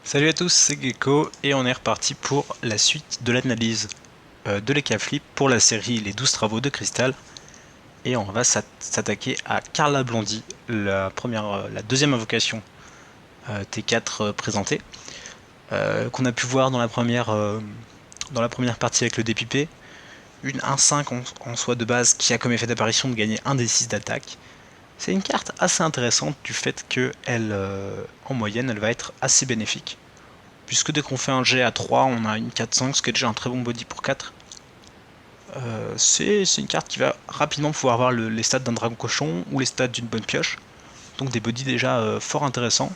Salut à tous, c'est Gecko et on est reparti pour la suite de l'analyse de l'EK Flip pour la série Les 12 travaux de Cristal. Et on va s'attaquer à Carla Blondie, la deuxième invocation T4 présentée, qu'on a pu voir dans la première partie avec le DPP. Une 1-5 en soi de base qui a comme effet d'apparition de gagner un des 6 d'attaque. C'est une carte assez intéressante du fait que en moyenne, elle va être assez bénéfique. Puisque dès qu'on fait un jet à 3, on a une 4-5, ce qui est déjà un très bon body pour 4. C'est une carte qui va rapidement pouvoir avoir les stats d'un dragon cochon ou les stats d'une bonne pioche. Donc des bodies déjà fort intéressants.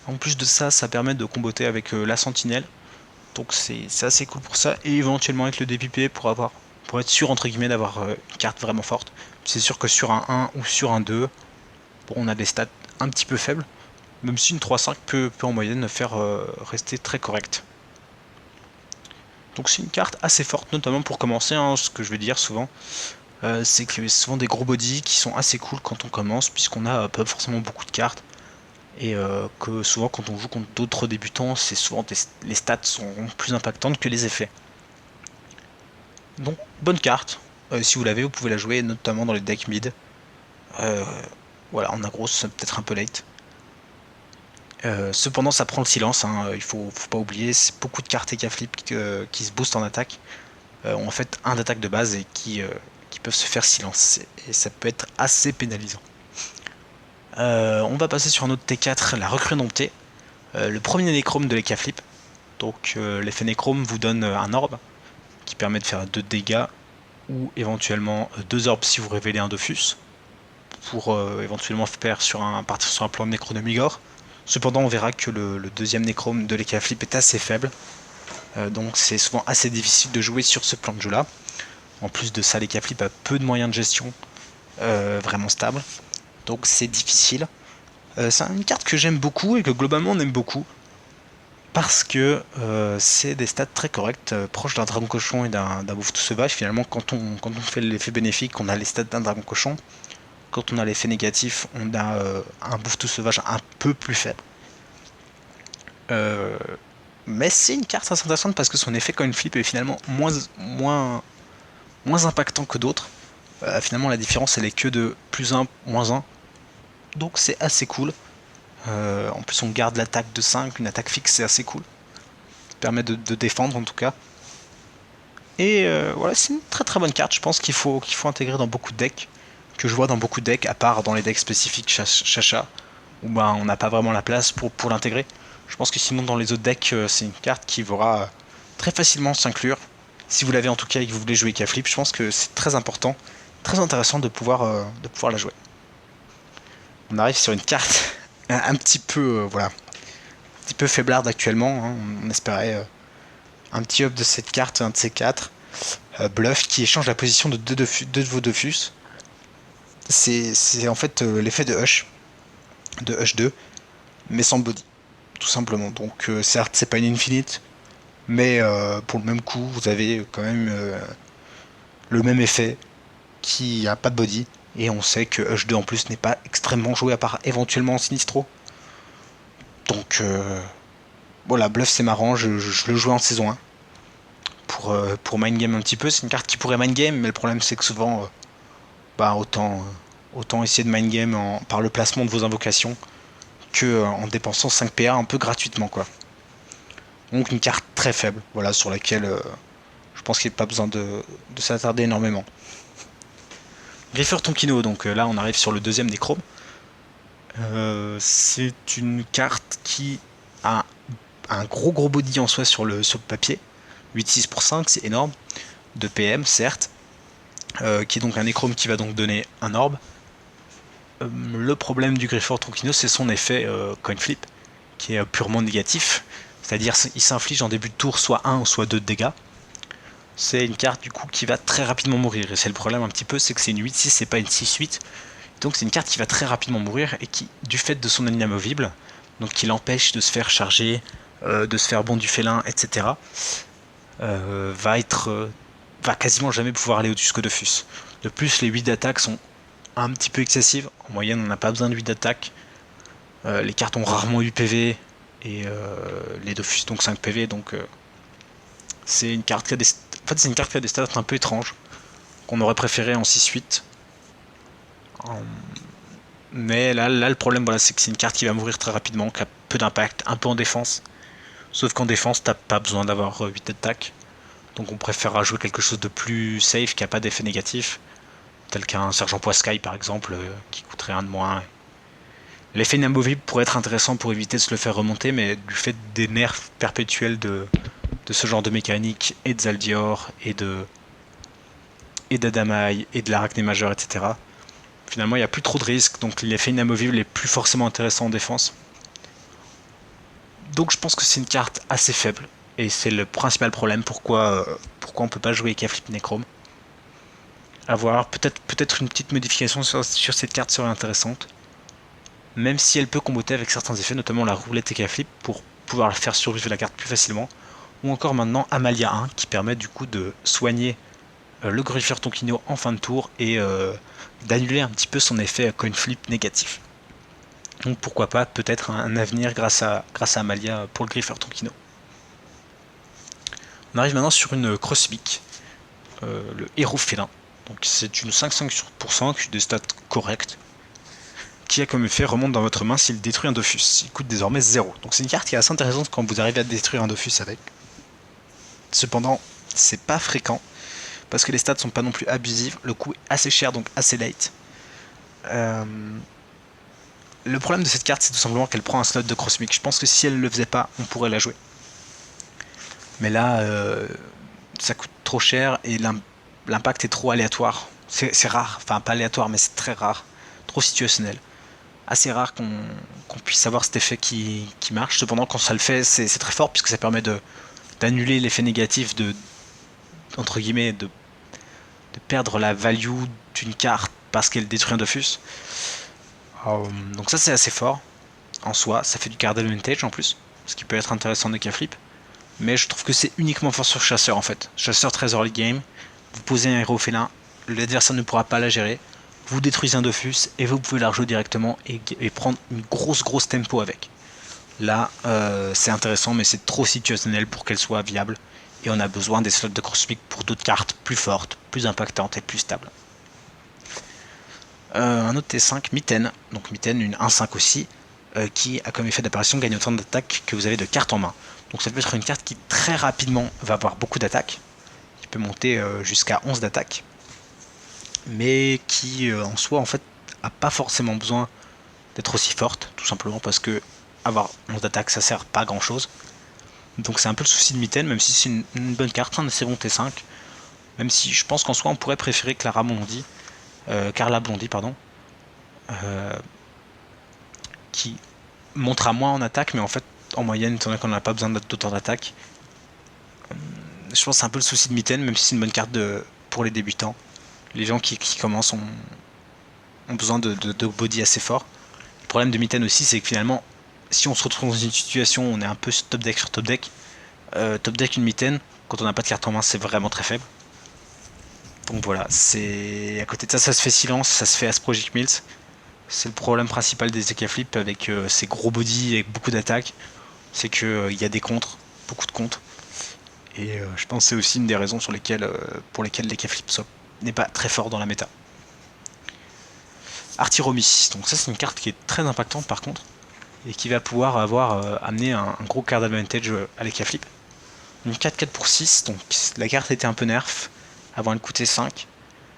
En plus de ça, ça permet de comboter avec la sentinelle. Donc c'est assez cool pour ça. Et éventuellement avec le DPP pour être sûr entre guillemets d'avoir une carte vraiment forte. C'est sûr que sur un 1 ou sur un 2, bon, on a des stats un petit peu faibles. Même si une 3-5 peut en moyenne faire rester très correct. Donc c'est une carte assez forte, notamment pour commencer, hein, ce que je vais dire souvent, c'est que c'est souvent des gros bodies qui sont assez cool quand on commence, puisqu'on a pas forcément beaucoup de cartes, et que souvent quand on joue contre d'autres débutants, c'est souvent les stats sont plus impactantes que les effets. Donc bonne carte, si vous l'avez, vous pouvez la jouer notamment dans les decks mid. Euh, voilà, en aggro c'est peut-être un peu late. Cependant ça prend le silence, hein, faut pas oublier, c'est beaucoup de cartes et flip qui se boostent en attaque. Ont en fait un d'attaque de base et qui peuvent se faire silencer. Et ça peut être assez pénalisant. On va passer sur un autre T4, la recrue domptée. Le premier nécrome de l'EK Flip. Donc l'effet nécrome vous donne un orbe qui permet de faire 2 dégâts ou éventuellement 2 orbes si vous révélez un Dofus pour éventuellement partir sur un plan de Necronomigor. Cependant, on verra que le deuxième nécrome de l'EK Flip est assez faible, donc c'est souvent assez difficile de jouer sur ce plan de jeu là. En plus de ça, l'EK Flip a peu de moyens de gestion vraiment stables, donc c'est difficile. C'est une carte que j'aime beaucoup et que globalement on aime beaucoup parce que c'est des stats très corrects, proches d'un dragon cochon et d'un bouffe tout sauvage. Finalement, quand on fait l'effet bénéfique, on a les stats d'un dragon cochon. Quand on a l'effet négatif, on a un bouffe tout sauvage un peu plus faible. Euh, mais c'est une carte assez intéressante parce que son effet coin flip est finalement moins impactant que d'autres. Finalement, la différence elle est que de plus un moins un. Donc c'est assez cool. En plus, on garde l'attaque de 5, une attaque fixe, c'est assez cool. Ça permet de défendre en tout cas. Et voilà, c'est une très très bonne carte. Je pense qu'il faut intégrer dans beaucoup de decks. Que je vois dans beaucoup de decks, à part dans les decks spécifiques Chacha, où ben, on n'a pas vraiment la place pour l'intégrer. Je pense que sinon, dans les autres decks, c'est une carte qui pourra très facilement s'inclure. Si vous l'avez en tout cas et que vous voulez jouer K-Flip, je pense que c'est très important, très intéressant de pouvoir la jouer. On arrive sur une carte un petit peu, voilà, un petit peu faiblarde actuellement, hein. On espérait un petit up de cette carte, un de ces quatre. Bluff qui échange la position de deux de vos Dofus. C'est en fait l'effet de Hush 2, mais sans body, tout simplement. Donc certes, c'est pas une infinite, mais pour le même coup, vous avez quand même le même effet qui a pas de body. Et on sait que Hush 2 en plus n'est pas extrêmement joué à part éventuellement en Sinistro. Donc voilà, Bluff c'est marrant, je le jouais en saison 1 pour mindgame un petit peu. C'est une carte qui pourrait mindgame, mais le problème c'est que souvent, bah, autant essayer de mindgame par le placement de vos invocations que en dépensant 5 PA un peu gratuitement quoi. Donc une carte très faible, voilà, sur laquelle je pense qu'il n'y a pas besoin de s'attarder énormément. Griffer Tonkino, donc là on arrive sur le deuxième des chromes. C'est une carte qui a un gros body en soi sur le papier. 8-6 pour 5, c'est énorme. De PM, certes. Qui est donc un nécrome qui va donc donner un orbe. Le problème du Griffer Tonkino, c'est son effet coin flip, qui est purement négatif. C'est-à-dire il s'inflige en début de tour soit 1 ou soit 2 de dégâts. C'est une carte du coup qui va très rapidement mourir. Et c'est le problème un petit peu, c'est que c'est une 8-6, c'est pas une 6-8. Donc c'est une carte qui va très rapidement mourir et qui, du fait de son inamovible, donc qui l'empêche de se faire charger, de se faire bon du félin, etc., va quasiment jamais pouvoir aller au-dessus de Fus. De plus, les 8 d'attaque sont un petit peu excessives. En moyenne, on n'a pas besoin de 8 d'attaque. Les cartes ont rarement eu PV. et les Dofus donc 5 PV, donc c'est une carte qui a des... En fait c'est une carte qui a des stats un peu étranges, qu'on aurait préféré en 6-8. Mais là le problème voilà, c'est que c'est une carte qui va mourir très rapidement, qui a peu d'impact, un peu en défense. Sauf qu'en défense t'as pas besoin d'avoir 8 d'attaque. Donc on préférera jouer quelque chose de plus safe qui a pas d'effet négatif. Tel qu'un Sergent Poiscaille par exemple, qui coûterait un de moins. L'effet inamovible pourrait être intéressant pour éviter de se le faire remonter, mais du fait des nerfs perpétuels de ce genre de mécanique, et de Zaldior, et d'Adamai, et de l'Arachné majeur, etc. Finalement, il n'y a plus trop de risques, donc l'effet inamovible est plus forcément intéressant en défense. Donc je pense que c'est une carte assez faible, et c'est le principal problème pourquoi on peut pas jouer Keflip Necrome. À voir, peut-être une petite modification sur cette carte serait intéressante. Même si elle peut comboter avec certains effets, notamment la roulette et Keflip, pour pouvoir faire survivre la carte plus facilement. Ou encore maintenant Amalia 1, qui permet du coup de soigner le Griffer Tonkino en fin de tour et d'annuler un petit peu son effet coin flip négatif. Donc pourquoi pas peut-être un avenir grâce à Amalia pour le Griffer Tonkino. On arrive maintenant sur une Crossbeak, le héros félin. Donc c'est une 5-5% qui a des stats correctes, qui a comme effet remonte dans votre main s'il détruit un Dofus. Il coûte désormais 0. Donc c'est une carte qui est assez intéressante quand vous arrivez à détruire un Dofus avec. Cependant, c'est pas fréquent, parce que les stats sont pas non plus abusives, le coût est assez cher donc assez late. Le problème de cette carte c'est tout simplement qu'elle prend un slot de Crossbeak. Je pense que si elle le faisait pas, on pourrait la jouer. Mais là, ça coûte trop cher et l'impact est trop aléatoire. C'est rare, enfin pas aléatoire mais c'est très rare, trop situationnel. Assez rare qu'on puisse avoir cet effet qui marche. Cependant quand ça le fait c'est très fort puisque ça permet d'annuler l'effet négatif entre guillemets de perdre la value d'une carte parce qu'elle détruit un Dofus. Donc ça c'est assez fort en soi, ça fait du card advantage en plus, ce qui peut être intéressant de K-Flip. Mais je trouve que c'est uniquement fort sur chasseur en fait. Chasseur très early game, vous posez un héros félin, l'adversaire ne pourra pas la gérer, vous détruisez un Dofus et vous pouvez la rejouer directement et prendre une grosse tempo avec. Là c'est intéressant mais c'est trop situationnel pour qu'elle soit viable et on a besoin des slots de Crossbeak pour d'autres cartes plus fortes, plus impactantes et plus stables. Un autre T5, Mitten, donc Mitten une 1-5 aussi, qui a comme effet d'apparition gagne autant d'attaque que vous avez de cartes en main. Donc ça peut être une carte qui très rapidement va avoir beaucoup d'attaques, qui peut monter jusqu'à 11 d'attaque, mais qui en soi en fait a pas forcément besoin d'être aussi forte, tout simplement parce que avoir 11 d'attaque ça sert pas à grand chose. Donc c'est un peu le souci de Mitten, même si c'est une bonne carte, un assez bon T5, même si je pense qu'en soi on pourrait préférer Carla Blondie, pardon, qui montera moins en attaque, mais en fait, en moyenne, étant donné qu'on n'a pas besoin d'autant d'attaque, je pense que c'est un peu le souci de Mitten, même si c'est une bonne carte pour les débutants. Les gens qui commencent ont besoin de body assez fort. Le problème de Mitten aussi, c'est que finalement, si on se retrouve dans une situation où on est un peu top deck sur top deck une Mitten, quand on n'a pas de carte en main, c'est vraiment très faible. Donc voilà, c'est à côté de ça, ça se fait silence, ça se fait As Project Mills. C'est le problème principal des EK Flip avec ces gros body avec beaucoup d'attaques, c'est qu'il y a des contres, beaucoup de contres. Et je pense que c'est aussi une des raisons pour lesquelles l'EK Flip n'est pas très fort dans la méta. Artiromi, donc ça c'est une carte qui est très impactante par contre, et qui va pouvoir amené un gros card advantage à l'EK Flip. Une 4-4 pour 6, donc la carte était un peu nerf, avant elle coûtait 5,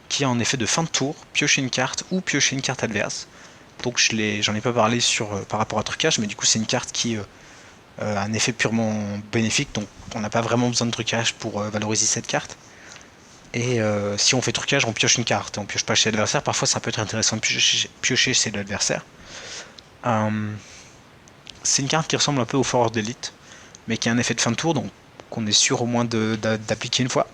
qui a en effet de fin de tour, piocher une carte ou piocher une carte adverse. Donc j'en ai pas parlé par rapport à trucage, mais du coup c'est une carte qui a un effet purement bénéfique, donc on n'a pas vraiment besoin de trucage pour valoriser cette carte. Et si on fait trucage, on pioche une carte, et on pioche pas chez l'adversaire, parfois ça peut être intéressant de piocher chez l'adversaire. C'est une carte qui ressemble un peu au Force d'élite, mais qui a un effet de fin de tour, donc qu'on est sûr au moins d'appliquer une fois,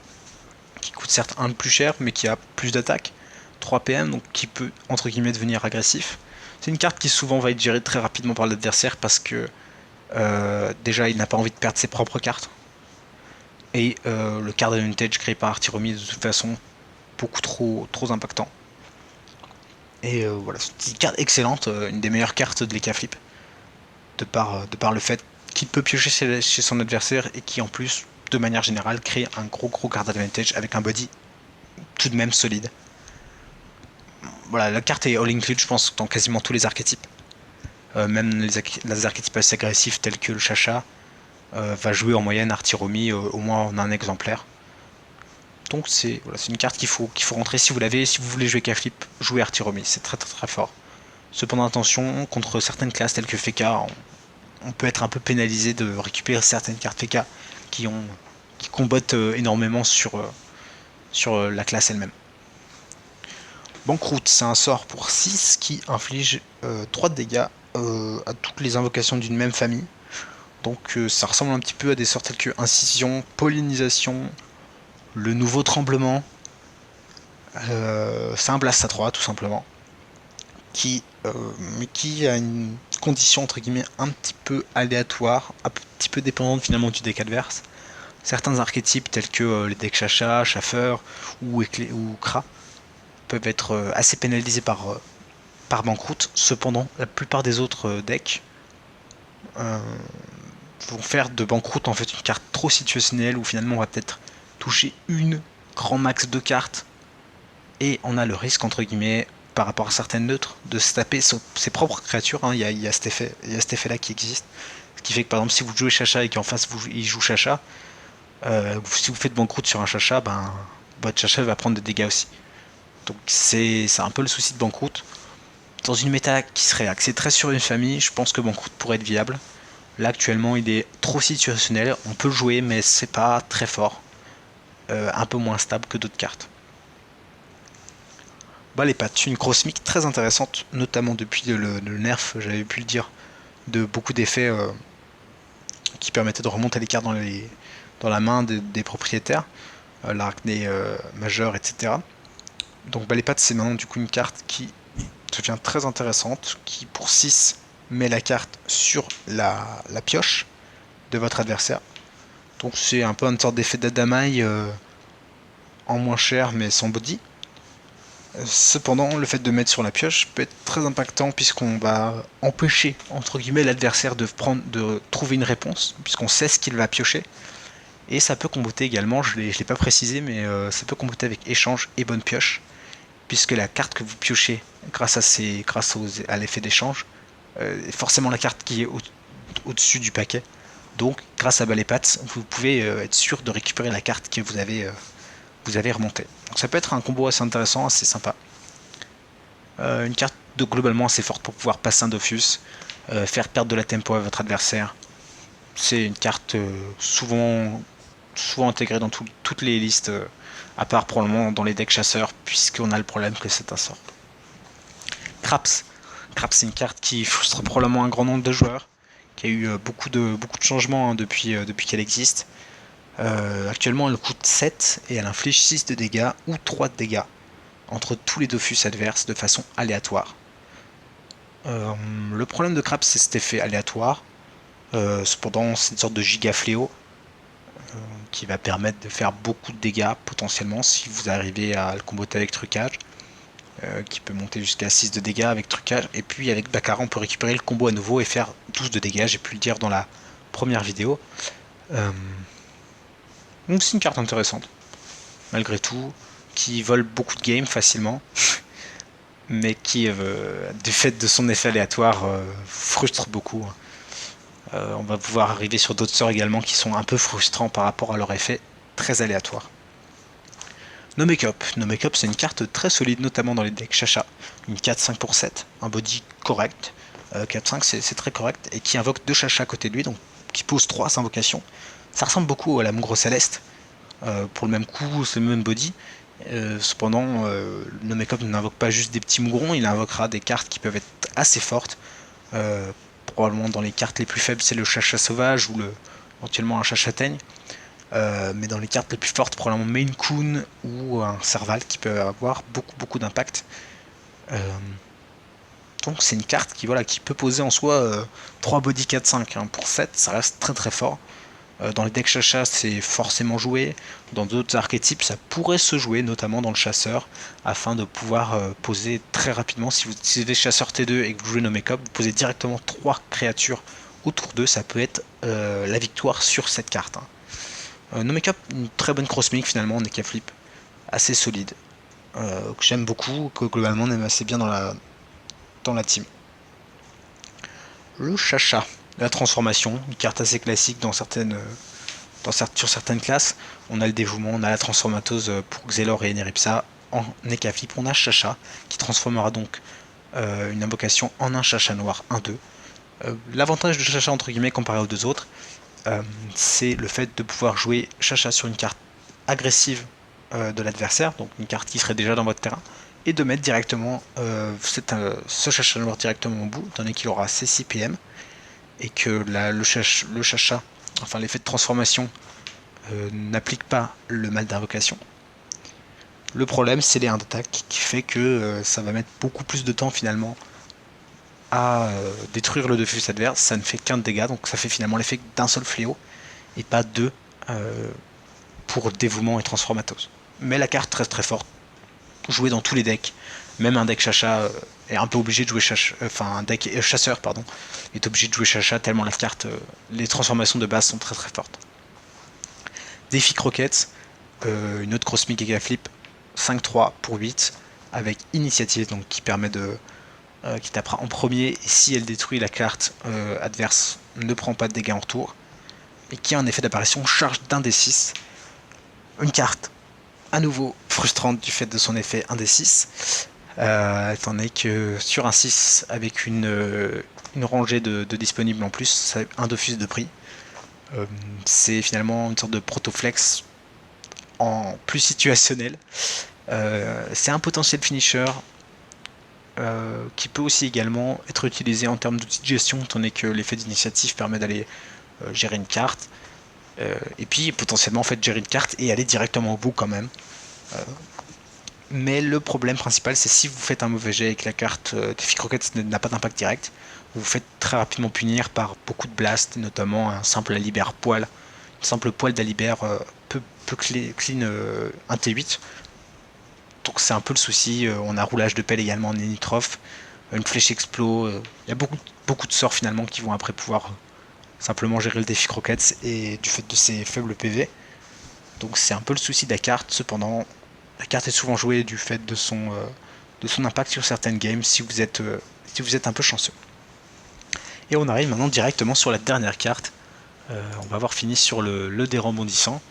qui coûte certes un de plus cher, mais qui a plus d'attaque, 3 PM, donc qui peut entre guillemets devenir agressif. C'est une carte qui souvent va être gérée très rapidement par l'adversaire parce que déjà il n'a pas envie de perdre ses propres cartes. Et le card advantage créé par Artiromi est de toute façon beaucoup trop impactant. Et voilà, c'est une carte excellente, une des meilleures cartes de l'EK Flip. de par le fait qu'il peut piocher chez son adversaire et qui en plus, de manière générale, crée un gros card advantage avec un body tout de même solide. Voilà, la carte est all include, je pense, dans quasiment tous les archétypes. Même les archétypes assez agressifs tels que le Chacha va jouer en moyenne Artiromi au moins en un exemplaire. Donc c'est voilà, une carte qu'il faut rentrer si vous l'avez. Si vous voulez jouer K-Flip, jouez Artiromi, c'est très fort. Cependant attention, contre certaines classes telles que Feka, on peut être un peu pénalisé de récupérer certaines cartes Feka qui combattent énormément sur la classe elle-même. Banqueroute, c'est un sort pour 6 qui inflige 3 de dégâts à toutes les invocations d'une même famille. Donc ça ressemble un petit peu à des sorts tels que Incision, Pollinisation, le nouveau Tremblement. C'est un Blast à 3 tout simplement. Mais qui a une condition entre guillemets un petit peu aléatoire, un petit peu dépendante finalement du deck adverse. Certains archétypes tels que les decks Chacha, Schaffer ou Kra peuvent être assez pénalisés par Banqueroute. Cependant, la plupart des autres decks vont faire de Banqueroute en fait une carte trop situationnelle où finalement on va peut-être toucher une grand max de cartes et on a le risque entre guillemets par rapport à certaines neutres de se taper ses propres créatures. Hein. Il y a cet effet là qui existe, ce qui fait que par exemple si vous jouez Chacha et qu'en face il joue Chacha, si vous faites Banqueroute sur un Chacha, ben votre Chacha va prendre des dégâts aussi. Donc c'est un peu le souci de Banqueroute. Dans une méta qui serait axée très sur une famille, je pense que Banqueroute pourrait être viable. Là actuellement il est trop situationnel, on peut le jouer mais c'est pas très fort. Un peu moins stable que d'autres cartes. Bah les pattes, une cosmique très intéressante, notamment depuis le nerf, j'avais pu le dire, de beaucoup d'effets qui permettaient de remonter les cartes dans la main des propriétaires, l'arachné majeur, etc. Donc bah les pattes c'est maintenant du coup une carte qui devient très intéressante, qui pour 6 met la carte sur la pioche de votre adversaire. Donc c'est un peu une sorte d'effet d'Adamaï en moins cher mais sans body. Cependant, le fait de mettre sur la pioche peut être très impactant puisqu'on va empêcher entre guillemets l'adversaire de trouver une réponse puisqu'on sait ce qu'il va piocher. Et ça peut comboter également, je l'ai pas précisé, mais ça peut comboter avec échange et bonne pioche puisque la carte que vous piochez grâce à l'effet d'échange est forcément la carte qui est au-dessus du paquet. Donc, grâce à Balai Pattes, vous pouvez être sûr de récupérer la carte que vous avez remontée. Donc, ça peut être un combo assez intéressant, assez sympa. Une carte globalement assez forte pour pouvoir passer un Dofus, faire perdre de la tempo à votre adversaire. C'est une carte souvent intégrée dans toutes les listes, à part probablement dans les decks chasseurs, puisqu'on a le problème que c'est un sort. Craps, c'est une carte qui frustre probablement un grand nombre de joueurs, qui a eu beaucoup de changements hein, depuis qu'elle existe. Actuellement elle coûte 7 et elle inflige 6 de dégâts ou 3 de dégâts entre tous les Dofus adverses de façon aléatoire. Le problème de Craps c'est cet effet aléatoire. Cependant c'est une sorte de giga fléau qui va permettre de faire beaucoup de dégâts potentiellement si vous arrivez à le comboter avec trucage. Qui peut monter jusqu'à 6 de dégâts avec trucage. Et puis avec Bakara on peut récupérer le combo à nouveau et faire 12 de dégâts, j'ai pu le dire dans la première vidéo. Donc c'est une carte intéressante, malgré tout, qui vole beaucoup de games facilement, mais qui, du fait de son effet aléatoire, frustre beaucoup. On va pouvoir arriver sur d'autres sorts également qui sont un peu frustrants par rapport à leur effet très aléatoire. No Make-up, c'est une carte très solide, notamment dans les decks Chacha. Une 4-5 pour 7, un body correct. 4-5 c'est très correct, et qui invoque 2 Chacha à côté de lui, donc qui pose 3 invocations. Ça ressemble beaucoup à la Mougro Céleste. Pour le même coup, c'est le même body. Cependant, No Make-up n'invoque pas juste des petits mougrons, il invoquera des cartes qui peuvent être assez fortes. Probablement dans les cartes les plus faibles, c'est le Chacha Sauvage ou éventuellement un Chacha-Teigne. Mais dans les cartes les plus fortes, probablement Main Coon ou un Serval qui peut avoir beaucoup d'impact. Donc c'est une carte qui peut poser en soi 3 body 4-5 hein, pour 7, ça reste très fort. Dans les decks Chacha c'est forcément joué, dans d'autres archétypes ça pourrait se jouer, notamment dans le chasseur, afin de pouvoir poser très rapidement, si vous utilisez chasseur T2 et que vous jouez No Make-up, vous posez directement 3 créatures autour d'eux, ça peut être la victoire sur cette carte. No Makeup, une très bonne cross-mix finalement en Eka Flip, assez solide, que j'aime beaucoup, que globalement on aime assez bien dans la team. Le Chacha, la transformation, une carte assez classique sur certaines classes. On a le dévouement, on a la transformatose pour Xelor et Neripsa. En Eka Flip, on a Chacha, qui transformera donc une invocation en un Chacha noir 1-2. L'avantage de Chacha entre guillemets comparé aux deux autres, c'est le fait de pouvoir jouer Chacha sur une carte agressive de l'adversaire, donc une carte qui serait déjà dans votre terrain, et de mettre directement ce Chacha noir directement au bout, étant donné qu'il aura ses 6 PM, et que le Chacha, enfin l'effet de transformation, n'applique pas le mal d'invocation. Le problème, c'est les 1 d'attaque, qui fait que ça va mettre beaucoup plus de temps finalement à détruire le Dofus adverse. Ça ne fait qu'un de dégâts, donc ça fait finalement l'effet d'un seul fléau, et pas deux pour dévouement et transformatose. Mais la carte reste très forte, jouée dans tous les decks, même un deck Chacha est un peu obligé de jouer Chacha, enfin un deck chasseur pardon, est obligé de jouer Chacha tellement la carte, les transformations de base sont très très fortes. Défi Croquettes, une autre Cosmic Giga Flip, 5-3 pour 8, avec initiative, donc qui permet de qui tapera en premier, et si elle détruit la carte adverse, ne prend pas de dégâts en retour, et qui a un effet d'apparition charge d'un des 6. Une carte à nouveau frustrante du fait de son effet 1 des 6, étant donné que sur un 6 avec une rangée de disponibles en plus, c'est un Dofus de prix. C'est finalement une sorte de protoflex en plus situationnel. C'est un potentiel finisher qui peut aussi également être utilisé en termes d'outils de gestion, étant donné que l'effet d'initiative permet d'aller gérer une carte, et puis potentiellement en fait gérer une carte et aller directement au bout quand même. Mais le problème principal, c'est si vous faites un mauvais jet et que la carte Défi Croquette n'a pas d'impact direct, vous vous faites très rapidement punir par beaucoup de blasts, notamment un simple Alibert poil. Une simple poil d'Alibert peut clean un T8. Donc c'est un peu le souci. On a roulage de pelle également en Enitrof, une flèche explo. Il y a beaucoup de sorts finalement qui vont après pouvoir simplement gérer le Défi Croquettes et du fait de ses faibles PV. Donc c'est un peu le souci de la carte. Cependant, la carte est souvent jouée du fait de son impact sur certaines games si vous êtes un peu chanceux. Et on arrive maintenant directement sur la dernière carte. On va avoir fini sur le dé rebondissant,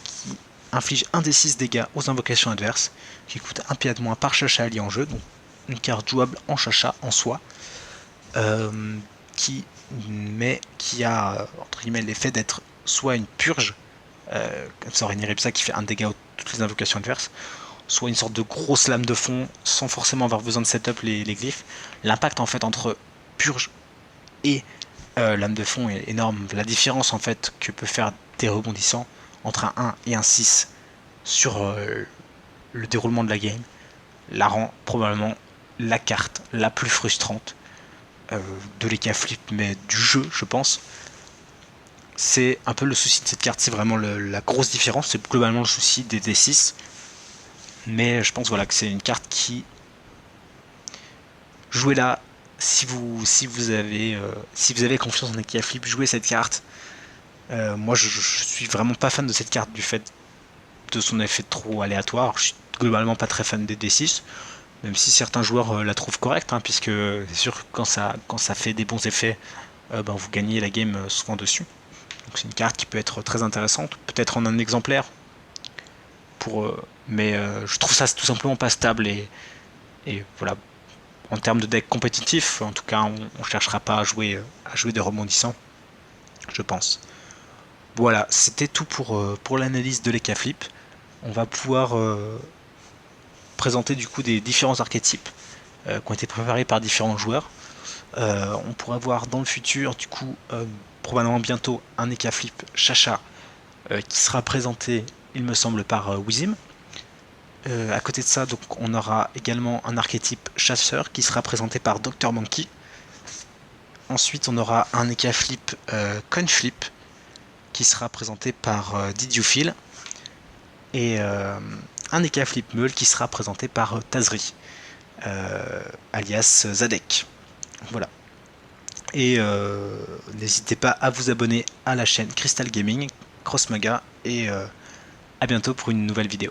qui inflige 1 des 6 dégâts aux invocations adverses, qui coûte 1 PA de moins par Chacha allié en jeu, donc une carte jouable en Chacha en soi, qui a entre guillemets l'effet d'être soit une purge, comme ça Neripsa qui fait 1 dégât aux toutes les invocations adverses, soit une sorte de grosse lame de fond sans forcément avoir besoin de setup les glyphes. L'impact en fait entre purge et lame de fond est énorme. La différence en fait que peut faire des rebondissants entre un 1 et un 6 sur le déroulement de la game la rend probablement la carte la plus frustrante de l'Eka Flip, mais du jeu je pense. C'est un peu le souci de cette carte, c'est vraiment la grosse différence, c'est globalement le souci des D6. Mais je pense voilà, que c'est une carte qui, jouez là, si vous avez confiance en Eka Flip, jouez cette carte. Moi je suis vraiment pas fan de cette carte du fait de son effet trop aléatoire. Je suis globalement pas très fan des D6, même si certains joueurs la trouvent correcte, hein, puisque c'est sûr que quand ça fait des bons effets, vous gagnez la game souvent dessus. Donc c'est une carte qui peut être très intéressante, peut-être en un exemplaire, mais je trouve ça tout simplement pas stable, et voilà. En termes de deck compétitif, en tout cas, on cherchera pas à jouer des rebondissants, je pense. Voilà, c'était tout pour l'analyse de l'Eka Flip. On va pouvoir présenter du coup des différents archétypes qui ont été préparés par différents joueurs. On pourra voir dans le futur, du coup, probablement bientôt, un Eka Flip Chacha qui sera présenté, il me semble, par Wizim. À côté de ça, donc, on aura également un archétype chasseur qui sera présenté par Dr Monkey. Ensuite, on aura un Eka Flip Coin Flip qui sera présenté par Didiophile. Et un Eka Flip Meul qui sera présenté par Tazri, alias Zadek. Voilà. Et n'hésitez pas à vous abonner à la chaîne Crystal Gaming, Crossmaga, et à bientôt pour une nouvelle vidéo.